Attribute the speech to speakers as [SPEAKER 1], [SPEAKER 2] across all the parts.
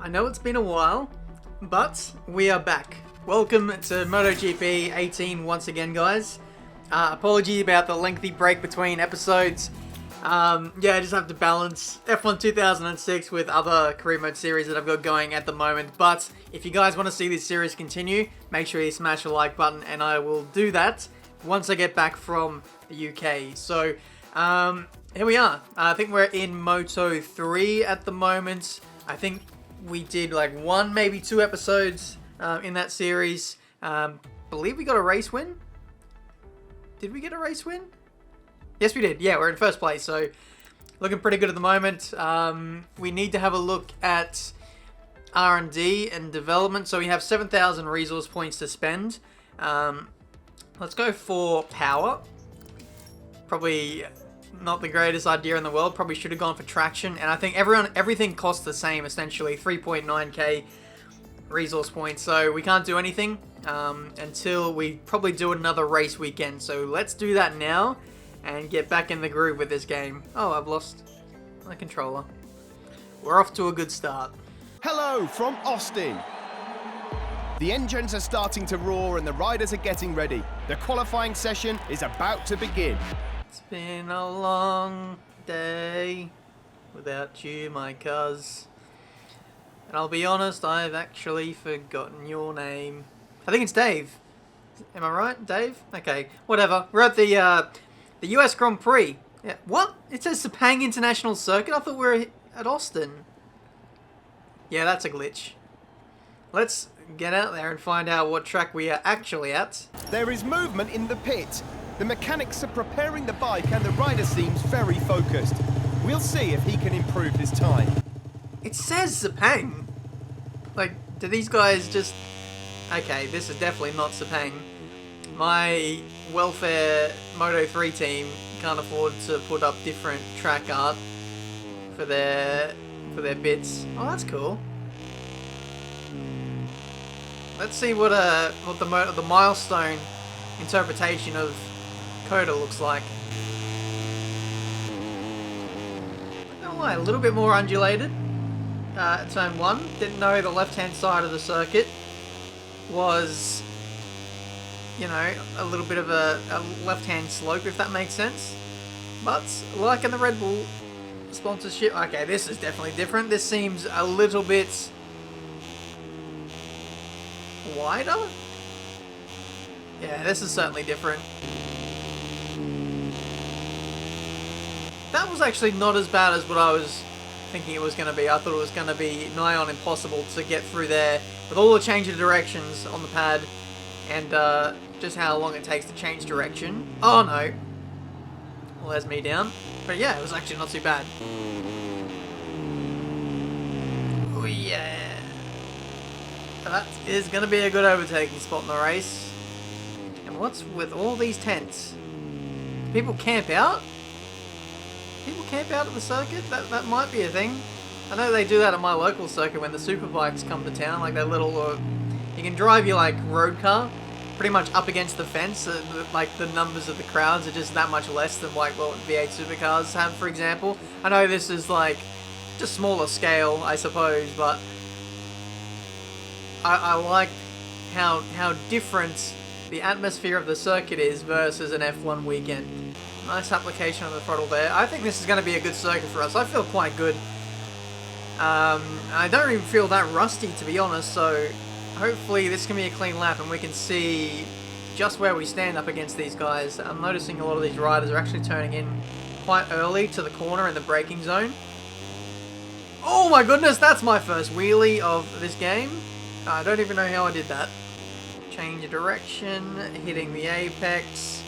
[SPEAKER 1] I know it's been a while, but we are back. Welcome to MotoGP 18 once again, guys. Apology about the lengthy break between episodes. I just have to balance F1 2006 with other career mode series that I've got going at the moment. But if you guys want to see this series continue, make sure you smash the like button, and I will do that once I get back from the UK. So, here we are. I think we're in Moto 3 at the moment. I think we did like one, maybe two episodes in that series. Believe we got a race win? Did we get a race win? Yes, we did. Yeah, we're in first place, so looking pretty good at the moment. We need to have a look at R&D and development. So we have 7,000 resource points to spend. Let's go for power. Probably not the greatest idea in the world. Probably should have gone for traction. And I think everything costs the same, essentially. 3.9k resource points. So we can't do anything until we probably do another race weekend. So let's do that now and get back in the groove with this game. Oh, I've lost my controller. We're off to a good start.
[SPEAKER 2] Hello from Austin. The engines are starting to roar and the riders are getting ready. The qualifying session is about to begin.
[SPEAKER 1] It's been a long day without you, my cuz. And I'll be honest, I've actually forgotten your name. I think it's Dave. Am I right? Dave? Okay, whatever. We're at the US Grand Prix. Yeah. What? It says Sepang International Circuit? I thought we were at Austin. Yeah, that's a glitch. Let's get out there and find out what track we are actually at.
[SPEAKER 2] There is movement in the pit. The mechanics are preparing the bike and the rider seems very focused. We'll see if he can improve his time.
[SPEAKER 1] It says Sepang. Like, do these guys just... Okay, this is definitely not Sepang. My welfare Moto 3 team can't afford to put up different track art for their bits. Oh, that's cool. Let's see what the milestone interpretation of Coda looks like. I'm not gonna lie, a little bit more undulated. Turn 1. Didn't know the left-hand side of the circuit was, you know, a little bit of a left-hand slope, if that makes sense. But like in the Red Bull sponsorship, okay, this is definitely different. This seems a little bit wider. Yeah, this is certainly different. That was actually not as bad as what I was thinking it was going to be. I thought it was going to be nigh on impossible to get through there with all the change of directions on the pad and just how long it takes to change direction. Oh no. Well, there's me down. But yeah, it was actually not too bad. Oh yeah. That is going to be a good overtaking spot in the race. And what's with all these tents? People camp out? People camp out at the circuit? That might be a thing. I know they do that at my local circuit when the superbikes come to town. Like that little... you can drive your like road car pretty much up against the fence. Like the numbers of the crowds are just that much less than like what V8 supercars have, for example. I know this is like just smaller scale, I suppose, but I like how different the atmosphere of the circuit is versus an F1 weekend. Nice application of the throttle there. I think this is going to be a good circuit for us. I feel quite good. I don't even feel that rusty, to be honest, so hopefully this can be a clean lap and we can see just where we stand up against these guys. I'm noticing a lot of these riders are actually turning in quite early to the corner in the braking zone. Oh my goodness, that's my first wheelie of this game. I don't even know how I did that. Change of direction, hitting the apex.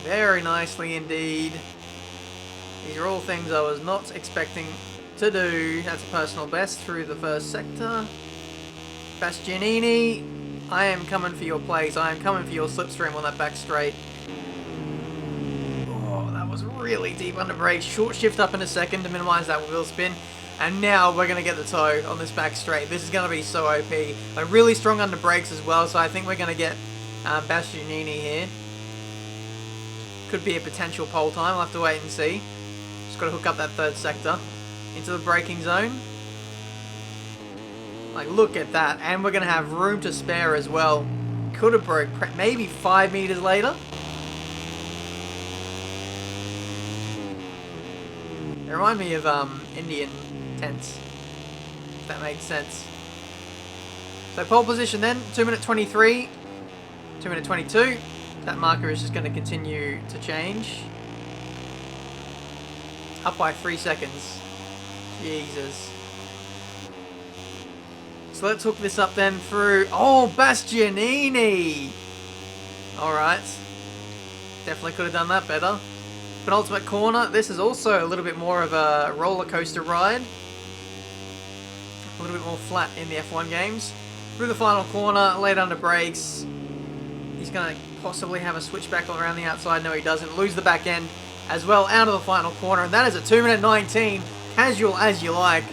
[SPEAKER 1] Very nicely indeed. These are all things I was not expecting to do. That's a personal best through the first sector. Bastianini, I am coming for your place. I am coming for your slipstream on that back straight. Oh, that was really deep under brakes. Short shift up in a second to minimize that wheel spin. And now we're going to get the toe on this back straight. This is going to be so OP. Like really strong under brakes as well, so I think we're going to get Bastianini here. Could be a potential pole time. I'll have to wait and see. Just got to hook up that third sector into the braking zone. Like, look at that. And we're going to have room to spare as well. Could have broke maybe 5 meters later. They remind me of Indian tents, if that makes sense. So pole position then, 2 minute 23, 2 minute 22. That marker is just going to continue to change. Up by 3 seconds. Jesus. So let's hook this up then through... Oh, Bastianini! Alright. Definitely could have done that better. Penultimate corner. This is also a little bit more of a roller coaster ride. A little bit more flat in the F1 games. Through the final corner, laid under brakes. He's going to possibly have a switchback around the outside. No, he doesn't. Lose the back end as well out of the final corner. And that is a 2 minute 19. Casual as you like.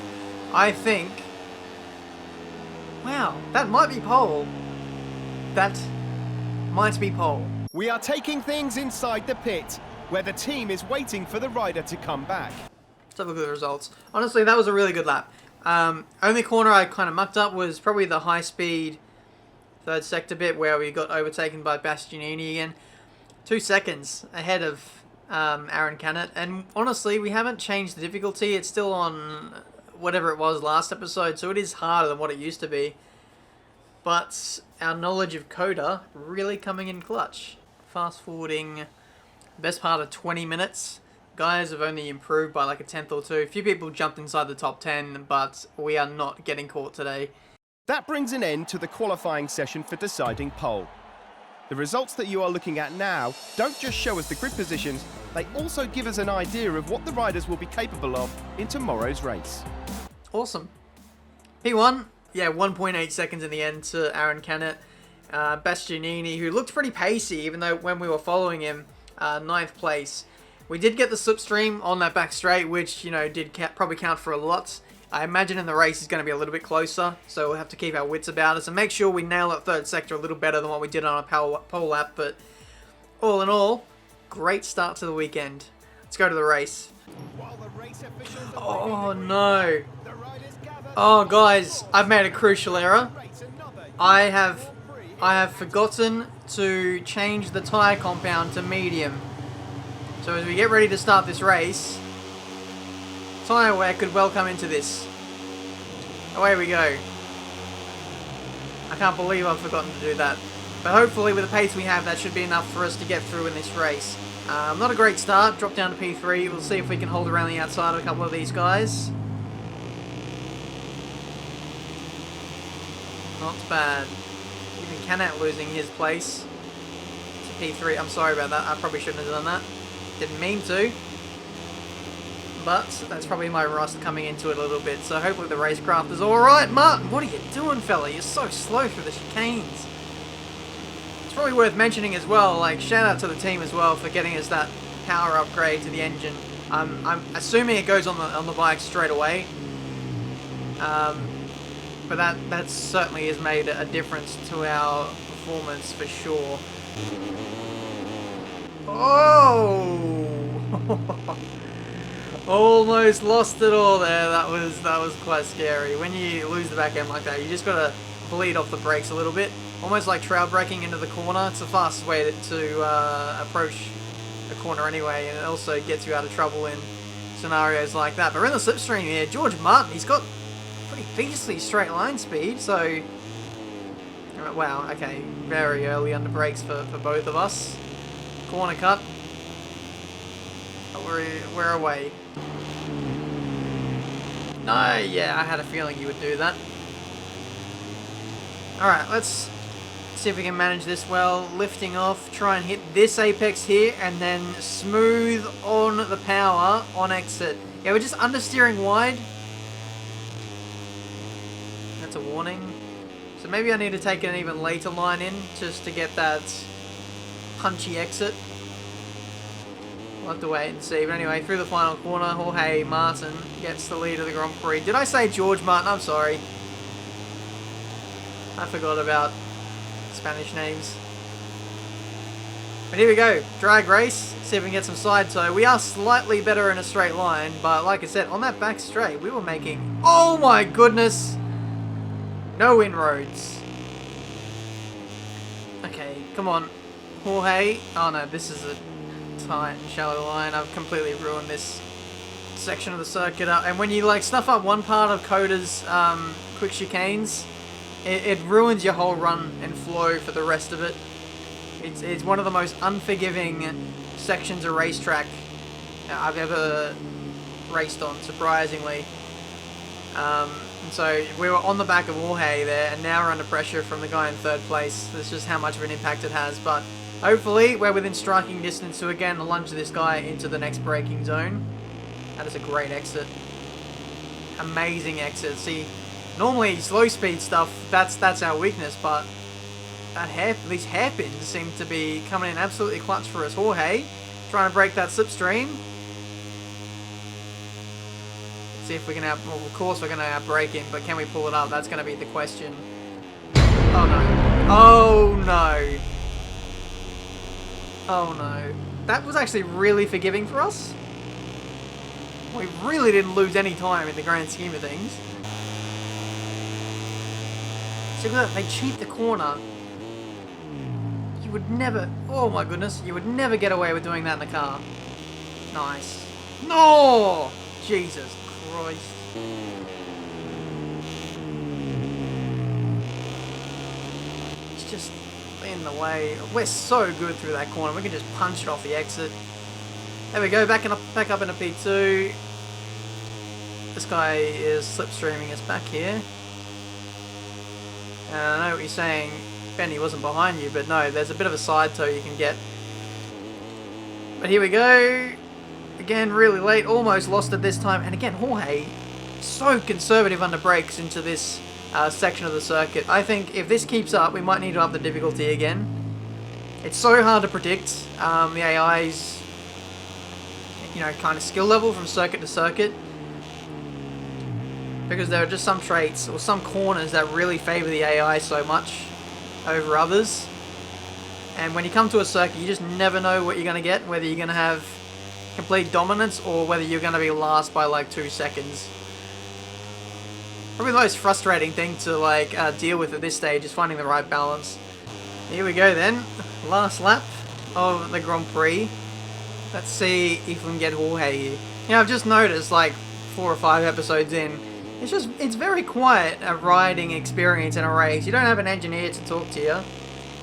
[SPEAKER 1] I think... Wow, that might be pole. That might be pole.
[SPEAKER 2] We are taking things inside the pit, where the team is waiting for the rider to come back.
[SPEAKER 1] Let's have a look at the results. Honestly, that was a really good lap. Only corner I kind of mucked up was probably the high-speed third sector bit where we got overtaken by Bastianini again. 2 seconds ahead of Aaron Canet. And honestly, we haven't changed the difficulty. It's still on whatever it was last episode, so it is harder than what it used to be. But our knowledge of Coda really coming in clutch. Fast forwarding best part of 20 minutes. Guys have only improved by like a tenth or two. A few people jumped inside the top 10, but we are not getting caught today.
[SPEAKER 2] That brings an end to the qualifying session for deciding pole. The results that you are looking at now don't just show us the grid positions, they also give us an idea of what the riders will be capable of in tomorrow's race.
[SPEAKER 1] Awesome. P1, yeah, 1.8 seconds in the end to Aaron Canet. Bastianini, who looked pretty pacey, even though when we were following him, 9th place. We did get the slipstream on that back straight, which, you know, did probably count for a lot. I imagine in the race is going to be a little bit closer, so we'll have to keep our wits about us and make sure we nail that third sector a little better than what we did on a pole lap. But all in all, great start to the weekend. Let's go to the race. Oh no. Oh guys, I've made a crucial error. I have forgotten to change the tyre compound to medium. So as we get ready to start this race, tyre wear could well come into this. Away we go. I can't believe I've forgotten to do that. But hopefully with the pace we have, that should be enough for us to get through in this race. Not a great start, drop down to P3. We'll see if we can hold around the outside of a couple of these guys. Not bad. Even Canet losing his place to P3. I'm sorry about that. I probably shouldn't have done that. Didn't mean to. But that's probably my rust coming into it a little bit. So hopefully the racecraft is alright. Martin, what are you doing, fella? You're so slow through the chicanes. It's probably worth mentioning as well, like, shout out to the team as well for getting us that power upgrade to the engine. I'm assuming it goes on the bike straight away. But that certainly has made a difference to our performance for sure. Oh! Almost lost it all there. That was quite scary. When you lose the back end like that, you just gotta bleed off the brakes a little bit. Almost like trail braking into the corner. It's the fastest way to approach a corner anyway, and it also gets you out of trouble in scenarios like that. But we're in the slipstream here. George Martin, he's got pretty beastly straight line speed, so... Wow, okay. Very early under brakes for both of us. Corner cut. We're away. No, yeah, I had a feeling you would do that. Alright, let's see if we can manage this well. Lifting off, try and hit this apex here, and then smooth on the power on exit. Yeah, we're just understeering wide. That's a warning. So maybe I need to take an even later line in just to get that punchy exit. We'll have to wait and see. But anyway, through the final corner, Jorge Martin gets the lead of the Grand Prix. Did I say George Martin? I'm sorry. I forgot about Spanish names. But here we go. Drag race. See if we can get some side toe. We are slightly better in a straight line. But like I said, on that back straight, we were making... Oh my goodness! No inroads. Okay, come on. Jorge. Oh no, this is a tight and shallow line. I've completely ruined this section of the circuit up. And when you like snuff up one part of Coda's quick chicanes, it ruins your whole run and flow for the rest of it. It's one of the most unforgiving sections of racetrack I've ever raced on, surprisingly. And so we were on the back of Jorge there, and now we're under pressure from the guy in third place. That's just how much of an impact it has. But hopefully we're within striking distance to again lunge this guy into the next braking zone. That is a great exit. Amazing exit. See, normally slow speed stuff, that's our weakness, but these hairpins seem to be coming in absolutely clutch for us. Jorge trying to break that slipstream. See if we can well, of course we're going to outbrake him, but can we pull it up? That's going to be the question. Oh no. Oh no. Oh no. That was actually really forgiving for us. We really didn't lose any time in the grand scheme of things. See, look, they cheat the corner. You would never, oh my goodness, you would never get away with doing that in the car. Nice. No! Jesus Christ. It's just in the way. We're so good through that corner. We can just punch it off the exit. There we go, back up into P2. This guy is slipstreaming us back here. And I know what you're saying, Benny wasn't behind you, but no, there's a bit of a side toe you can get. But here we go. Again, really late, almost lost it this time. And again, Jorge, so conservative under brakes into this section of the circuit. I think if this keeps up, we might need to up the difficulty again. It's so hard to predict the AI's, you know, kind of skill level from circuit to circuit. Because there are just some traits or some corners that really favour the AI so much over others. And when you come to a circuit, you just never know what you're going to get, whether you're going to have complete dominance or whether you're going to be last by like 2 seconds. Probably the most frustrating thing to like deal with at this stage is finding the right balance. Here we go then, last lap of the Grand Prix. Let's see if we can get Jorge here. You know, I've just noticed like 4 or 5 episodes in, it's very quiet a riding experience in a race. You don't have an engineer to talk to you.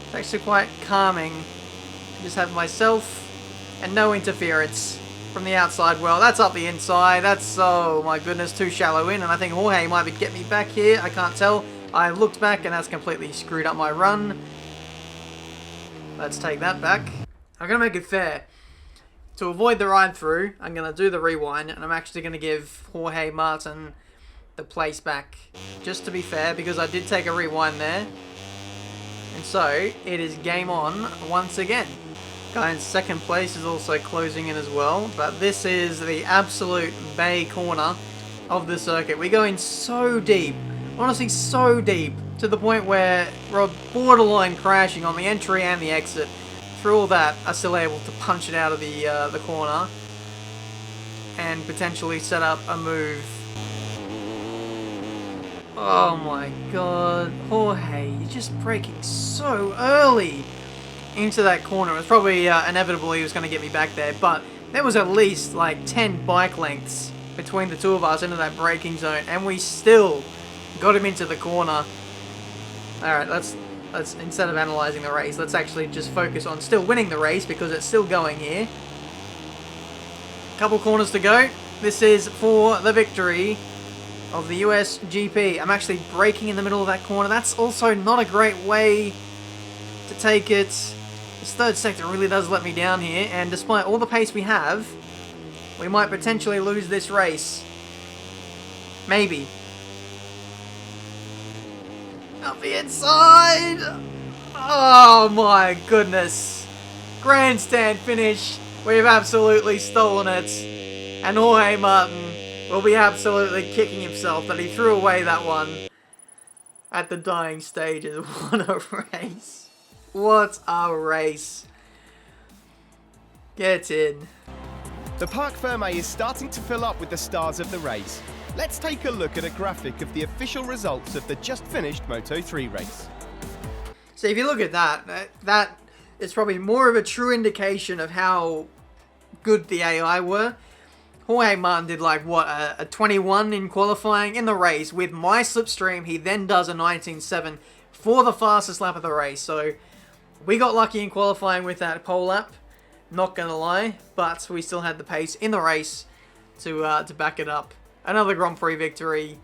[SPEAKER 1] It's actually quite calming. I just have myself and no interference from the outside world. That's up the inside. That's, oh my goodness, too shallow in. And I think Jorge might be getting me back here. I can't tell. I looked back and that's completely screwed up my run. Let's take that back. I'm going to make it fair. To avoid the ride through, I'm going to do the rewind and I'm actually going to give Jorge Martin the place back. Just to be fair, because I did take a rewind there. And so, it is game on once again. Guy in second place is also closing in as well, but this is the absolute bay corner of the circuit. We go in so deep, honestly so deep, to the point where we're borderline crashing on the entry and the exit. Through all that, are still able to punch it out of the corner and potentially set up a move. Oh my god, Jorge, you're just braking so early into that corner. It was probably inevitable he was going to get me back there, but there was at least like 10 bike lengths between the two of us into that braking zone, and we still got him into the corner. Alright, let's instead of analysing the race, let's actually just focus on still winning the race because it's still going here. Couple corners to go. This is for the victory of the US GP. I'm actually braking in the middle of that corner. That's also not a great way to take it. This third sector really does let me down here, and despite all the pace we have, we might potentially lose this race. Maybe. Up the inside! Oh my goodness. Grandstand finish. We've absolutely stolen it. And Jorge Martin will be absolutely kicking himself that he threw away that one at the dying stages. What a race. What a race. Get in.
[SPEAKER 2] The Parc Fermé is starting to fill up with the stars of the race. Let's take a look at a graphic of the official results of the just finished Moto3 race.
[SPEAKER 1] So if you look at that, that is probably more of a true indication of how good the AI were. Jorge Martin did like, what, a 21 in qualifying in the race. With my slipstream, he then does a 19.7 for the fastest lap of the race. So we got lucky in qualifying with that pole lap, not gonna lie, but we still had the pace in the race to back it up. Another Grand Prix victory.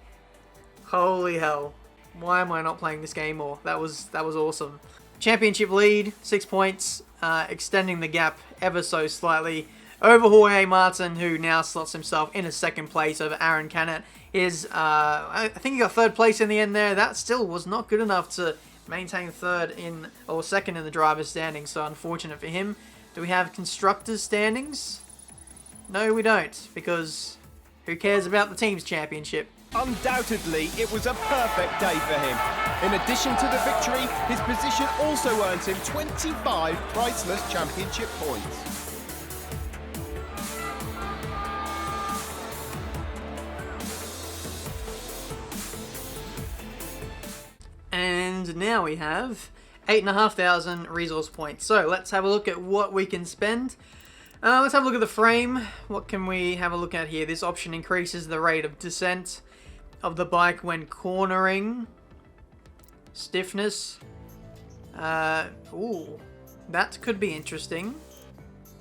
[SPEAKER 1] Holy hell. Why am I not playing this game more? That was awesome. Championship lead, 6 points, extending the gap ever so slightly over Jorge Martin, who now slots himself in a second place over Aaron Canet. I think he got third place in the end there. That still was not good enough to maintain second in the driver's standings, so unfortunate for him. Do we have constructors standings? No, we don't, because who cares about the team's championship?
[SPEAKER 2] Undoubtedly, it was a perfect day for him. In addition to the victory, his position also earns him 25 priceless championship points.
[SPEAKER 1] And now we have 8,500 resource points. So let's have a look at what we can spend. Let's have a look at the frame. What can we have a look at here? This option increases the rate of descent of the bike when cornering. Stiffness. Ooh, that could be interesting.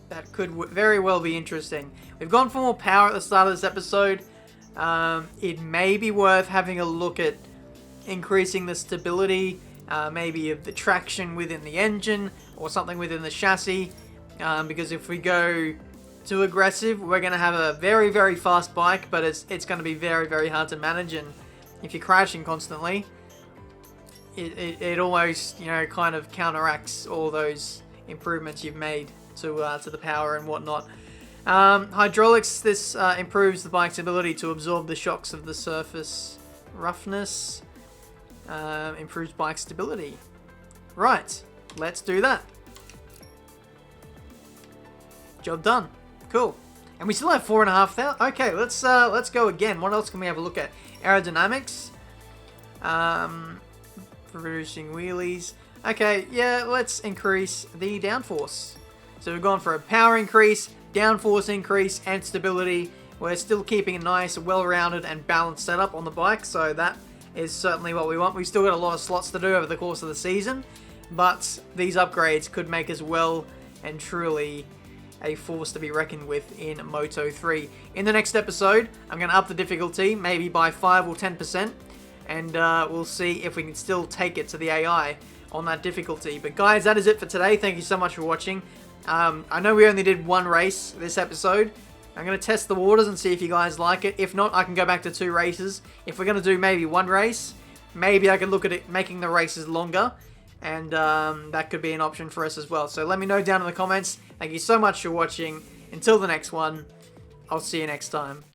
[SPEAKER 1] That could very well be interesting. We've gone for more power at the start of this episode. It may be worth having a look at increasing the stability, maybe of the traction within the engine or something within the chassis. Because if we go too aggressive, we're going to have a very, very fast bike, but it's going to be very, very hard to manage. And if you're crashing constantly, it almost, kind of counteracts all those improvements you've made to the power and whatnot. Hydraulics, this improves the bike's ability to absorb the shocks of the surface. Roughness improves bike stability. Right, let's do that. Job done. Cool. And we still have 4,500. Okay, let's go again. What else can we have a look at? Aerodynamics. Reducing wheelies. Okay, yeah, let's increase the downforce. So we've gone for a power increase, downforce increase, and stability. We're still keeping a nice, well-rounded and balanced setup on the bike, so that is certainly what we want. We've still got a lot of slots to do over the course of the season, but these upgrades could make us well and truly a force to be reckoned with in Moto 3. In the next episode, I'm going to up the difficulty, maybe by 5 or 10%, and we'll see if we can still take it to the AI on that difficulty. But guys, that is it for today. Thank you so much for watching. I know we only did one race this episode. I'm going to test the waters and see if you guys like it. If not, I can go back to 2 races. If we're going to do maybe 1 race, maybe I can look at it making the races longer. And that could be an option for us as well. So let me know down in the comments. Thank you so much for watching. Until the next one, I'll see you next time.